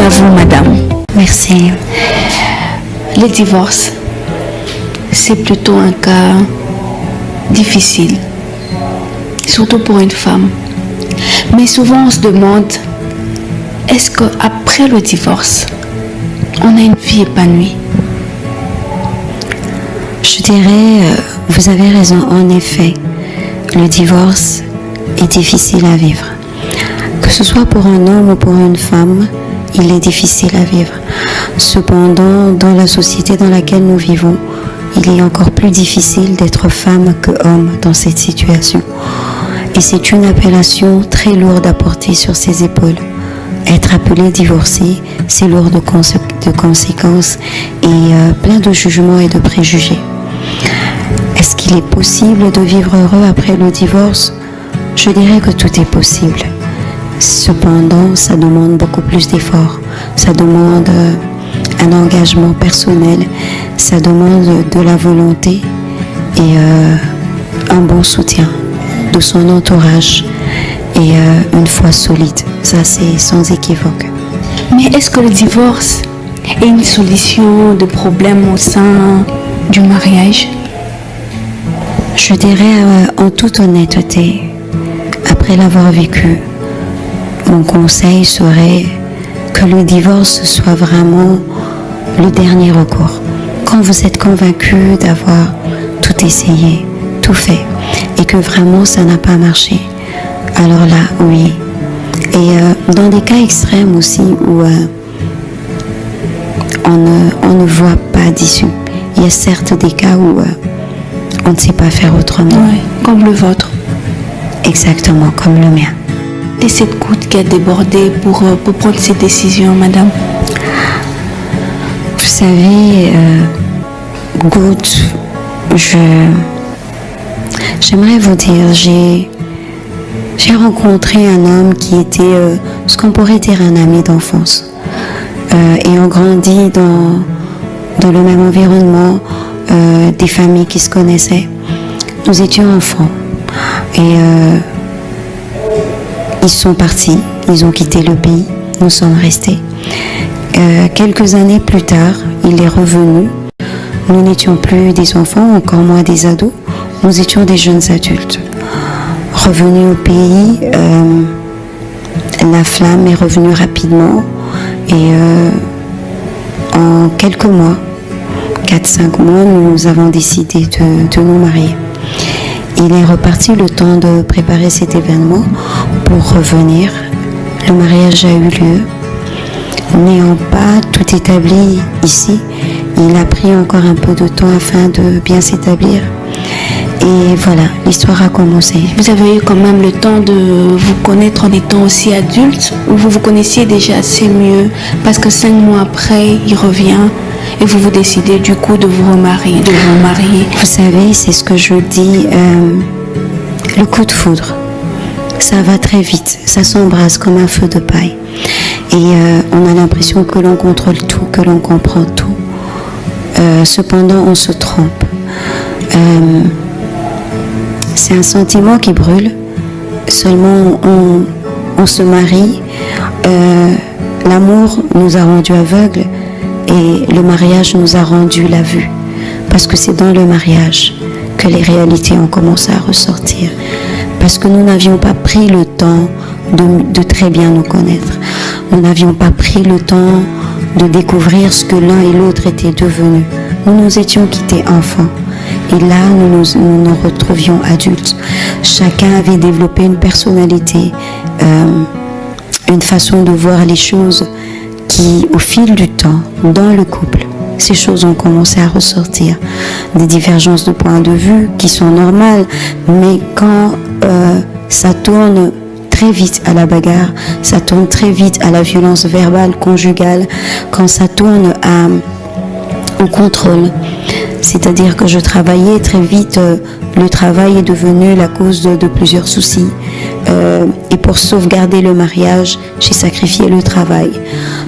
à vous, madame. Merci. Le divorce, c'est plutôt un cas difficile, surtout pour une femme. Mais souvent on se demande, est-ce qu'après le divorce, on a une vie épanouie? Je dirais, vous avez raison, en effet, le divorce est difficile à vivre. Que ce soit pour un homme ou pour une femme, il est difficile à vivre. Cependant, dans la société dans laquelle nous vivons, il est encore plus difficile d'être femme que homme dans cette situation. Et c'est une appellation très lourde à porter sur ses épaules. Être appelé divorcé, c'est lourd de conséquences et plein de jugements et de préjugés. Est-ce qu'il est possible de vivre heureux après le divorce? Je dirais que tout est possible. Cependant, ça demande beaucoup plus d'efforts. Ça demande un engagement personnel. Ça demande de la volonté et un bon soutien de son entourage et une foi solide. Ça, c'est sans équivoque. Mais est-ce que le divorce est une solution de problèmes au sein du mariage? Je dirais en toute honnêteté, après l'avoir vécu, mon conseil serait que le divorce soit vraiment le dernier recours. Quand vous êtes convaincu d'avoir tout essayé, tout fait, et que vraiment ça n'a pas marché, alors là, oui. Et dans des cas extrêmes aussi où on ne voit pas d'issue. Il y a certes des cas où on ne sait pas faire autrement. Oui, comme le vôtre. Exactement, comme le mien. Et cette goutte qui a débordé pour prendre ces décisions, madame? Vous savez, goutte, j'aimerais vous dire, j'ai rencontré un homme qui était ce qu'on pourrait dire un ami d'enfance. Et on grandit dans le même environnement, des familles qui se connaissaient. Nous étions enfants. Et ils sont partis, ils ont quitté le pays, nous sommes restés. Quelques années plus tard, il est revenu. Nous n'étions plus des enfants, encore moins des ados. Nous étions des jeunes adultes. Revenu au pays, la flamme est revenue rapidement et en quelques mois, 4-5 mois, nous avons décidé de nous marier. Il est reparti le temps de préparer cet événement pour revenir. Le mariage a eu lieu. N'ayant pas tout établi ici, il a pris encore un peu de temps afin de bien s'établir. Et voilà, l'histoire a commencé. Vous avez eu quand même le temps de vous connaître en étant aussi adulte, ou vous vous connaissiez déjà assez mieux parce que 5 mois après, il revient et vous décidez du coup de vous remarier, de vous marier. Vous savez, c'est ce que je dis, le coup de foudre, ça va très vite, ça s'embrase comme un feu de paille. Et on a l'impression que l'on contrôle tout, que l'on comprend tout. Cependant, on se trompe. C'est un sentiment qui brûle. Seulement, on se marie. L'amour nous a rendus aveugles et le mariage nous a rendu la vue. Parce que c'est dans le mariage que les réalités ont commencé à ressortir. Parce que nous n'avions pas pris le temps de très bien nous connaître. Nous n'avions pas pris le temps de découvrir ce que l'un et l'autre étaient devenus. Nous nous étions quittés enfants. Et là, nous nous retrouvions adultes. Chacun avait développé une personnalité, une façon de voir les choses qui, au fil du temps, dans le couple, ces choses ont commencé à ressortir. Des divergences de points de vue qui sont normales, mais quand ça tourne très vite à la bagarre, ça tourne très vite à la violence verbale, conjugale, quand ça tourne au contrôle. C'est-à-dire que je travaillais très vite, le travail est devenu la cause de plusieurs soucis. Et pour sauvegarder le mariage, j'ai sacrifié le travail.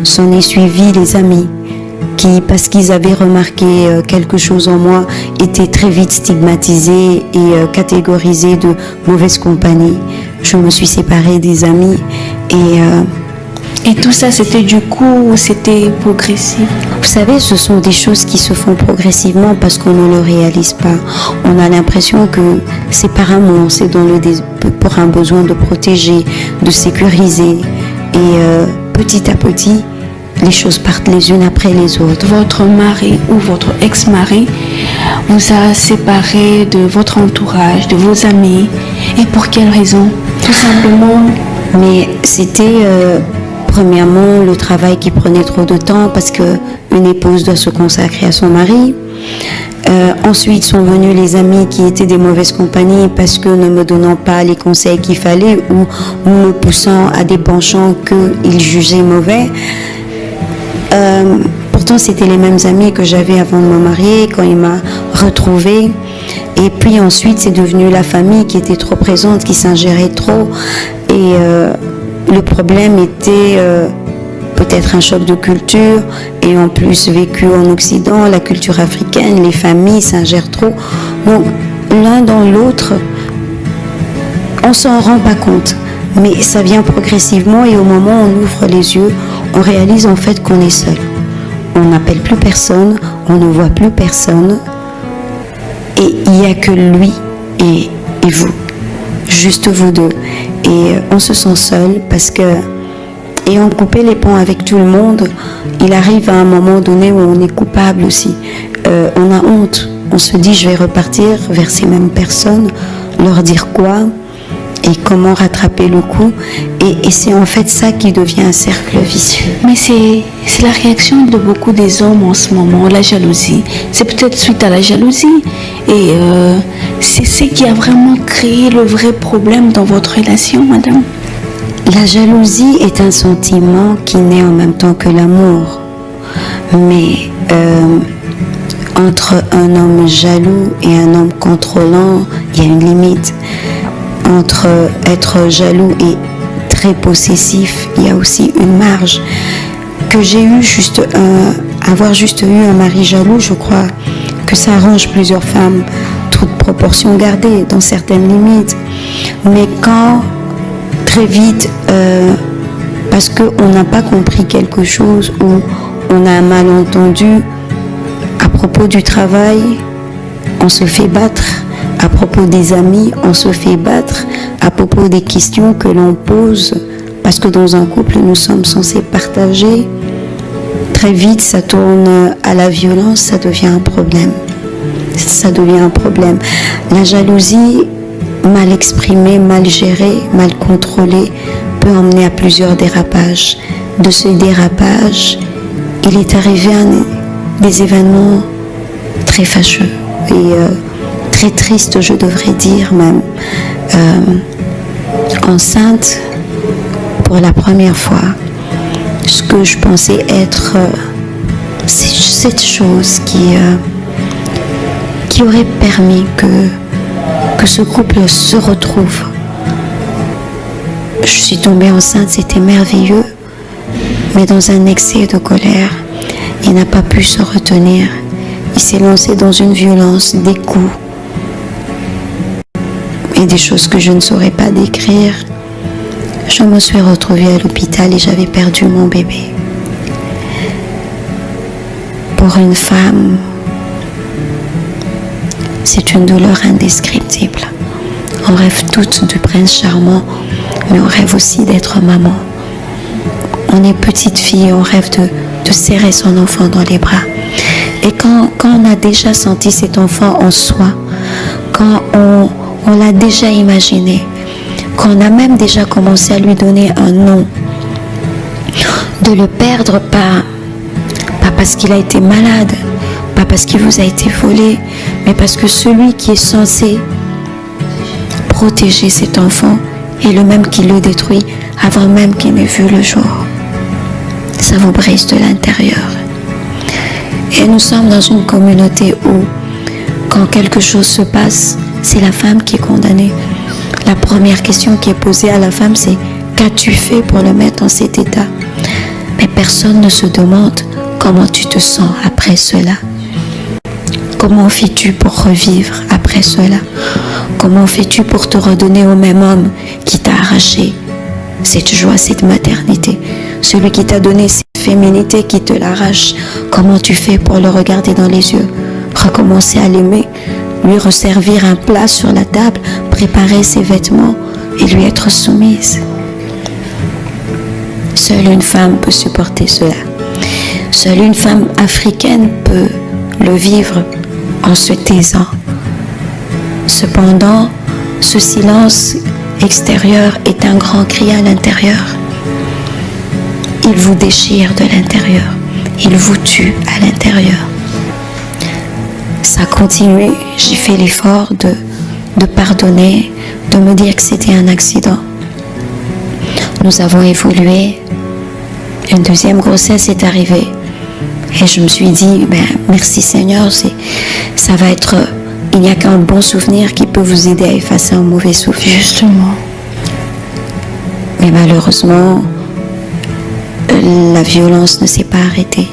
S'en est suivi les amis qui, parce qu'ils avaient remarqué quelque chose en moi, étaient très vite stigmatisés et catégorisés de mauvaise compagnie. Je me suis séparée des amis et Et tout ça, c'était du coup, c'était progressif? Vous savez, ce sont des choses qui se font progressivement parce qu'on ne le réalise pas. On a l'impression que c'est par amour, c'est pour un besoin de protéger, de sécuriser. Et petit à petit, les choses partent les unes après les autres. Votre mari ou votre ex-mari vous a séparé de votre entourage, de vos amis. Et pour quelle raison? Tout simplement. Mais c'était premièrement le travail qui prenait trop de temps parce qu'une épouse doit se consacrer à son mari. Ensuite sont venus les amis qui étaient des mauvaises compagnies parce que ne me donnant pas les conseils qu'il fallait ou me poussant à des penchants qu'ils jugeaient mauvais. Pourtant, c'était les mêmes amis que j'avais avant de me marier, quand il m'a retrouvée. Et puis ensuite, c'est devenu la famille qui était trop présente, qui s'ingérait trop. Et le problème était peut-être un choc de culture. Et en plus, vécu en Occident, la culture africaine, les familles s'ingèrent trop. Donc, l'un dans l'autre, on s'en rend pas compte. Mais ça vient progressivement et au moment où on ouvre les yeux, on réalise en fait qu'on est seul. On n'appelle plus personne, on ne voit plus personne. Et il n'y a que lui et vous, juste vous deux. Et on se sent seul parce que, ayant coupé les ponts avec tout le monde, il arrive à un moment donné où on est coupable aussi. On a honte. On se dit, je vais repartir vers ces mêmes personnes, leur dire quoi ? Et comment rattraper le coup. Et c'est en fait ça qui devient un cercle vicieux. Mais c'est la réaction de beaucoup des hommes en ce moment, la jalousie. C'est peut-être suite à la jalousie. Et c'est ce qui a vraiment créé le vrai problème dans votre relation, madame. La jalousie est un sentiment qui naît en même temps que l'amour. Mais entre un homme jaloux et un homme contrôlant, il y a une limite. Entre être jaloux et très possessif, il y a aussi une marge. Que j'ai eu avoir juste eu un mari jaloux, je crois que ça arrange plusieurs femmes, toute proportion gardée, dans certaines limites. Mais quand, très vite, parce qu'on n'a pas compris quelque chose ou on a un malentendu à propos du travail, on se fait battre. À propos des amis, on se fait battre. À propos des questions que l'on pose, parce que dans un couple, nous sommes censés partager. Très vite, ça tourne à la violence, ça devient un problème. Ça devient un problème. La jalousie, mal exprimée, mal gérée, mal contrôlée, peut emmener à plusieurs dérapages. De ce dérapage, il est arrivé des événements très fâcheux et très triste, je devrais dire même. Enceinte, pour la première fois, ce que je pensais être cette chose qui aurait permis que ce couple se retrouve. Je suis tombée enceinte, c'était merveilleux, mais dans un excès de colère, il n'a pas pu se retenir. Il s'est lancé dans une violence, des coups, et des choses que je ne saurais pas décrire. Je me suis retrouvée à l'hôpital et j'avais perdu mon bébé. Pour une femme, c'est une douleur indescriptible. On rêve toutes du prince charmant, mais on rêve aussi d'être maman. On est petite fille et on rêve de serrer son enfant dans les bras. Et quand on a déjà senti cet enfant en soi, quand on l'a déjà imaginé, quand on a même déjà commencé à lui donner un nom, de le perdre pas parce qu'il a été malade, pas parce qu'il vous a été volé, mais parce que celui qui est censé protéger cet enfant est le même qui le détruit avant même qu'il n'ait vu le jour. Ça vous brise de l'intérieur. Et nous sommes dans une communauté où, quand quelque chose se passe, c'est la femme qui est condamnée. La première question qui est posée à la femme, c'est « Qu'as-tu fait pour le mettre dans cet état ?» Mais personne ne se demande comment tu te sens après cela. Comment fais-tu pour revivre après cela? Comment fais-tu pour te redonner au même homme qui t'a arraché cette joie, cette maternité? celui qui t'a donné cette féminité qui te l'arrache, comment tu fais pour le regarder dans les yeux, recommencer à l'aimer, lui resservir un plat sur la table, préparer ses vêtements et lui être soumise. Seule une femme peut supporter cela. Seule une femme africaine peut le vivre en se taisant. Cependant, ce silence extérieur est un grand cri à l'intérieur. Il vous déchire de l'intérieur. Il vous tue à l'intérieur. Ça a continué. J'ai fait l'effort de pardonner, de me dire que c'était un accident. Nous avons évolué. Une deuxième grossesse est arrivée. Et je me suis dit, merci Seigneur, ça va être... Il n'y a qu'un bon souvenir qui peut vous aider à effacer un mauvais souvenir. Justement. Mais malheureusement, la violence ne s'est pas arrêtée.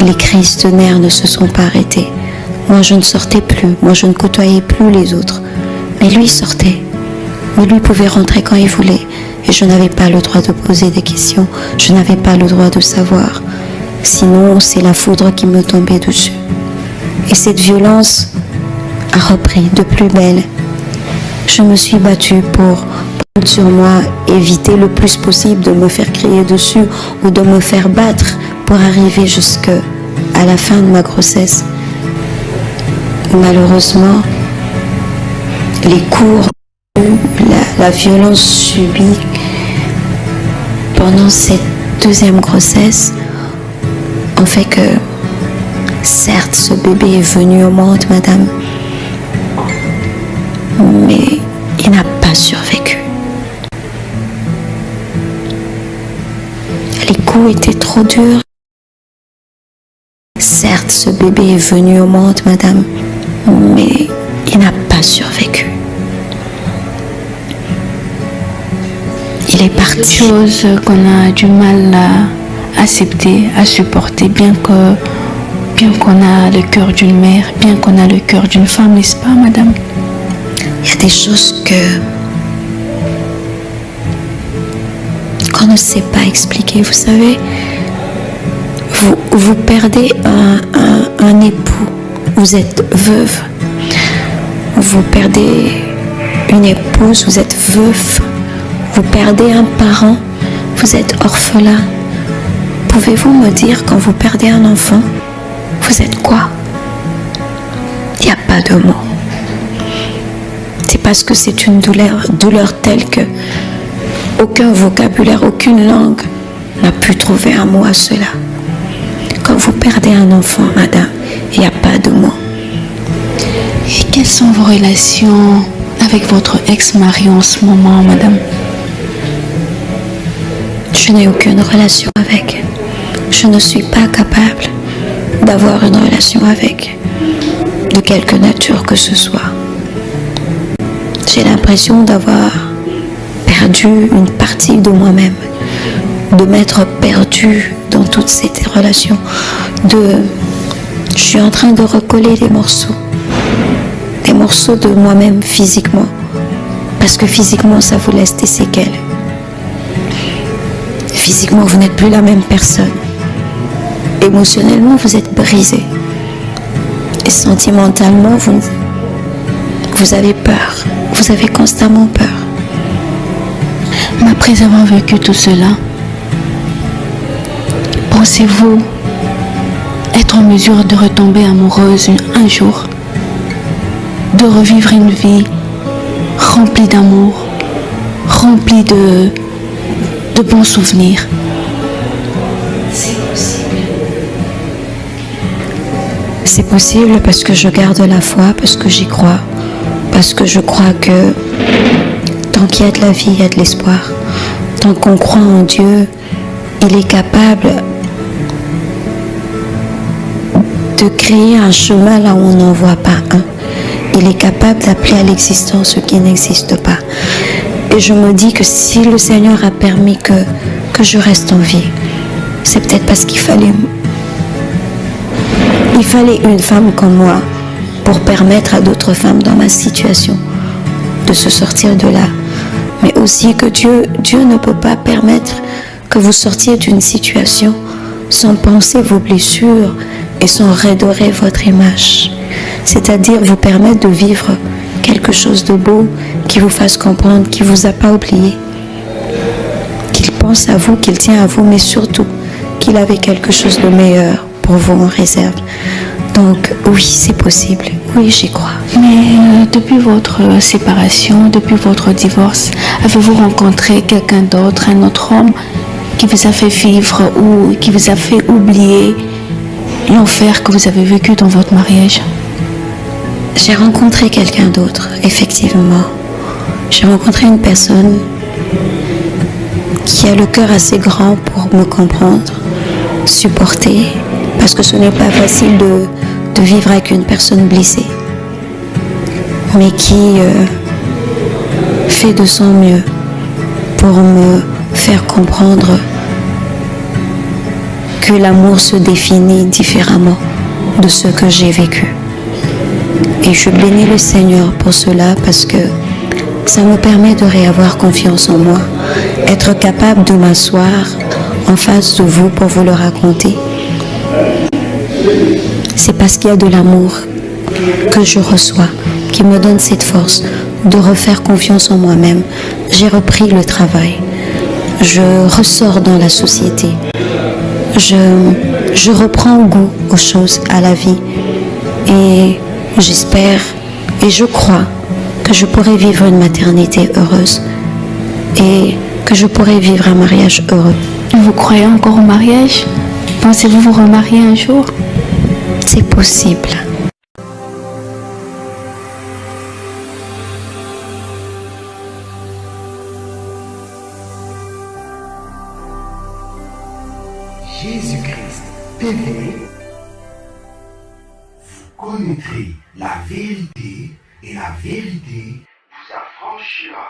Les crises de nerfs ne se sont pas arrêtées. Moi, je ne sortais plus. Moi, je ne côtoyais plus les autres. Mais lui sortait. Mais lui pouvait rentrer quand il voulait. Et je n'avais pas le droit de poser des questions. Je n'avais pas le droit de savoir. Sinon, c'est la foudre qui me tombait dessus. Et cette violence a repris de plus belle. Je me suis battue pour prendre sur moi, éviter le plus possible de me faire crier dessus ou de me faire battre pour arriver jusqu'à la fin de ma grossesse. Malheureusement, les coups, la violence subie pendant cette deuxième grossesse ont fait que, certes, ce bébé est venu au monde, madame, mais il n'a pas survécu. Les coups étaient trop durs. Certes, ce bébé est venu au monde, madame, mais il n'a pas survécu. Il est parti. Des choses qu'on a du mal à accepter, à supporter, bien qu'on a le cœur d'une mère, bien qu'on a le cœur d'une femme, n'est-ce pas, madame? Il y a des choses qu'on ne sait pas expliquer. Vous savez, vous perdez un époux, vous êtes veuve. Vous perdez une épouse, vous êtes veuf. Vous perdez un parent, vous êtes orphelin. Pouvez-vous me dire, quand vous perdez un enfant, vous êtes quoi? Il n'y a pas de mots. C'est parce que c'est une douleur telle que aucun vocabulaire, aucune langue n'a pu trouver un mot à cela. Quand vous perdez un enfant, madame, il n'y a pas de mots. Et quelles sont vos relations avec votre ex-mari en ce moment, madame? Je n'ai aucune relation avec. Je ne suis pas capable d'avoir une relation avec, de quelque nature que ce soit. J'ai l'impression d'avoir perdu une partie de moi-même, de m'être perdue dans toutes ces relations. Je suis en train de recoller des morceaux de moi-même physiquement, parce que physiquement, ça vous laisse des séquelles. Physiquement, vous n'êtes plus la même personne. Émotionnellement, vous êtes brisé. Et sentimentalement, vous avez peur. Vous avez constamment peur. Mais après avoir vécu tout cela, pensez-vous être en mesure de retomber amoureuse un jour, de revivre une vie remplie d'amour, remplie de bons souvenirs? C'est possible. C'est possible parce que je garde la foi, parce que j'y crois, parce que je crois que tant qu'il y a de la vie, il y a de l'espoir. Tant qu'on croit en Dieu, il est capable de créer un chemin là où on n'en voit pas un. Il est capable d'appeler à l'existence ce qui n'existe pas. Et je me dis que si le Seigneur a permis que je reste en vie, c'est peut-être parce qu'il fallait une femme comme moi pour permettre à d'autres femmes dans ma situation de se sortir de là. Mais aussi que Dieu ne peut pas permettre que vous sortiez d'une situation sans penser vos blessures et sans redorer votre image. C'est-à-dire vous permettre de vivre quelque chose de beau qui vous fasse comprendre qu'il ne vous a pas oublié, qu'il pense à vous, qu'il tient à vous, mais surtout qu'il avait quelque chose de meilleur pour vous en réserve. Donc oui, c'est possible. Oui, j'y crois. Mais depuis votre séparation, depuis votre divorce, avez-vous rencontré quelqu'un d'autre, un autre homme qui vous a fait vivre ou qui vous a fait oublier l'enfer que vous avez vécu dans votre mariage? J'ai rencontré quelqu'un d'autre, effectivement. J'ai rencontré une personne qui a le cœur assez grand pour me comprendre, supporter, parce que ce n'est pas facile de vivre avec une personne blessée, mais qui fait de son mieux pour me faire comprendre que l'amour se définit différemment de ce que j'ai vécu. Et je bénis le Seigneur pour cela, parce que ça me permet de réavoir confiance en moi, être capable de m'asseoir en face de vous pour vous le raconter. C'est parce qu'il y a de l'amour que je reçois, qui me donne cette force de refaire confiance en moi-même. J'ai repris le travail. Je ressors dans la société. Je reprends goût aux choses, à la vie. Et j'espère et je crois que je pourrai vivre une maternité heureuse et que je pourrai vivre un mariage heureux. Vous croyez encore au mariage? Pensez-vous vous remarier un jour? C'est possible. Jésus-Christ TV, vous connaîtrez la vérité et la vérité vous affranchira.